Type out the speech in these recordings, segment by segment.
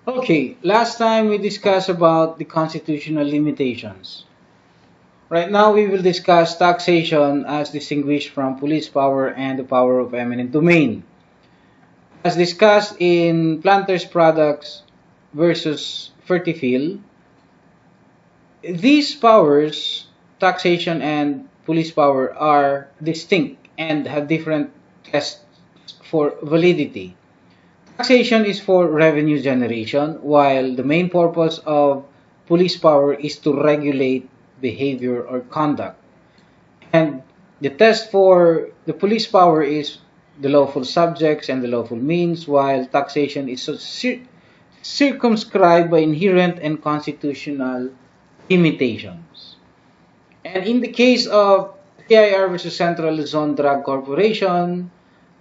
Okay, last time we discussed about the constitutional limitations. Right now we will discuss taxation as distinguished from police power and the power of eminent domain. As discussed in Planters Products versus Fertifil, these powers, taxation and police power, are distinct and have different tests for validity. Taxation is for revenue generation, while the main purpose of police power is to regulate behavior or conduct. And the test for the police power is the lawful subjects and the lawful means, while taxation is circumscribed by inherent and constitutional limitations. And in the case of CIR versus Central Luzon Drug Corporation,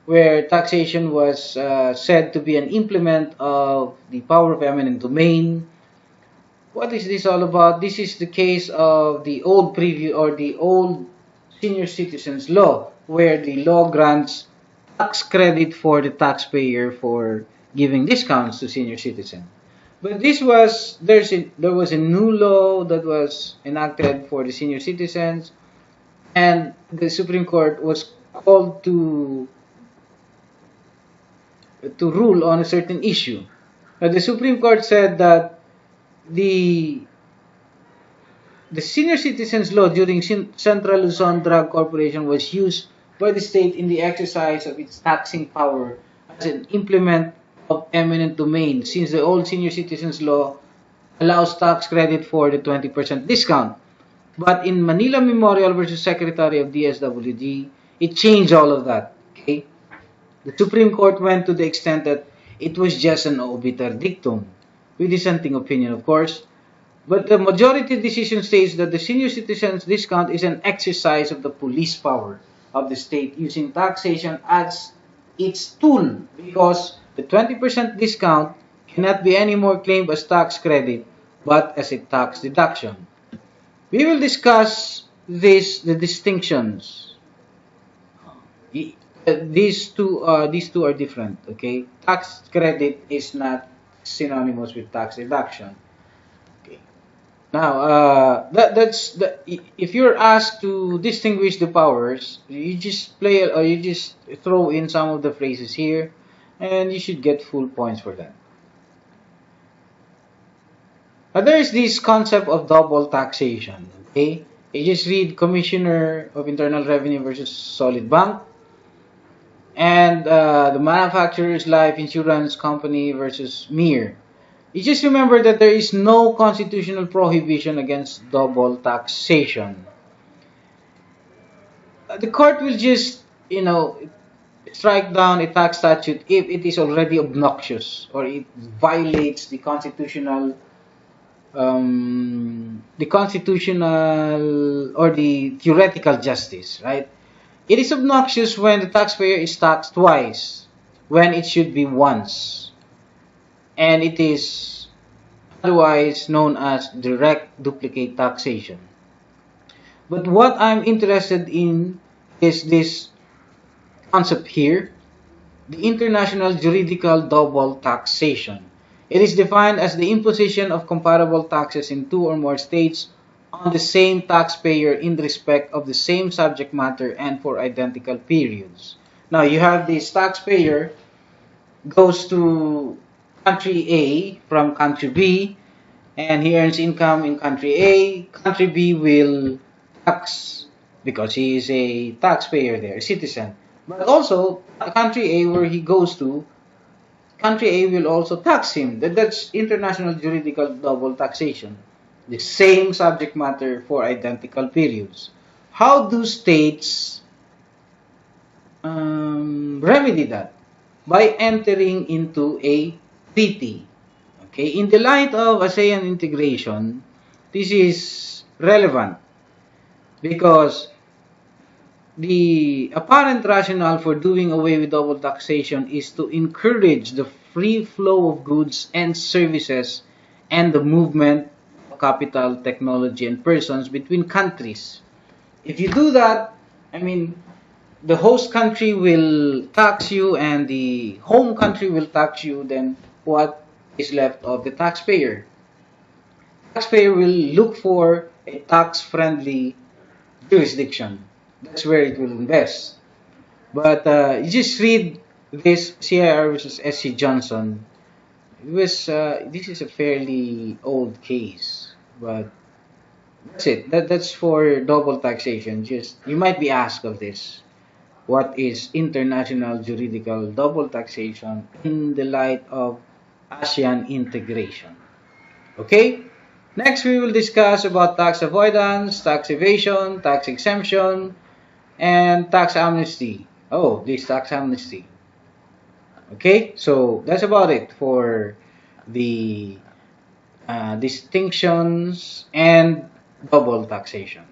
where taxation was said to be an implement of the power of eminent domain. What is this all about? This is the case of the old preview or the old senior citizens law, where the law grants tax credit for the taxpayer for giving discounts to senior citizens. But there was a new law that was enacted for the senior citizens, and the Supreme Court was called to rule on a certain issue. The Supreme Court said that the the senior citizens law during Central Luzon Drug Corporation was used by the state in the exercise of its taxing power as an implement of eminent domain, since the old senior citizens law allows tax credit for the 20% discount. But in Manila Memorial versus Secretary of DSWD, it changed all of that. Okay? The Supreme Court went to the extent that it was just an obiter dictum, with dissenting opinion, of course. But the majority decision states that the senior citizens discount is an exercise of the police power of the state using taxation as its tool, because the 20% discount cannot be any more claimed as tax credit but as a tax deduction. We will discuss the distinctions. These two are different. Okay, tax credit is not synonymous with tax deduction. Okay. Now, if you're asked to distinguish the powers, you just play or you just throw in some of the phrases here, and you should get full points for that. Now, there is this concept of double taxation. Okay, you just read Commissioner of Internal Revenue versus Solid Bank, and the Manufacturers Life Insurance Company versus MIR. You just remember that there is no constitutional prohibition against double taxation. The court will just, strike down a tax statute if it is already obnoxious or it violates the constitutional or the theoretical justice, right? It is obnoxious when the taxpayer is taxed twice, when it should be once, and it is otherwise known as direct duplicate taxation. But what I'm interested in is this concept here, the international juridical double taxation. It is defined as the imposition of comparable taxes in two or more states on the same taxpayer in respect of the same subject matter and for identical periods. Now you have this taxpayer goes to country A from country B, and he earns income in country A. Country B will tax because he is a taxpayer there, a citizen. But also, country A where he goes to, country A will also tax him. That's international juridical double taxation. The same subject matter for identical periods. How do states remedy that? By entering into a treaty. Okay, in the light of ASEAN integration, this is relevant because the apparent rationale for doing away with double taxation is to encourage the free flow of goods and services and the movement of capital, technology, and persons between countries. If you do that, I mean, the host country will tax you and the home country will tax you, then what is left of the taxpayer. Taxpayer will look for a tax-friendly jurisdiction. That's where it will invest. But you just read this CIR versus SC Johnson. It was this is a fairly old case, but that's it. That's for double taxation. Just you might be asked of this. What is international juridical double taxation in the light of ASEAN integration? Okay? Next, we will discuss about tax avoidance, tax evasion, tax exemption, and tax amnesty. Oh, this tax amnesty. Okay, so that's about it for the distinctions and double taxation.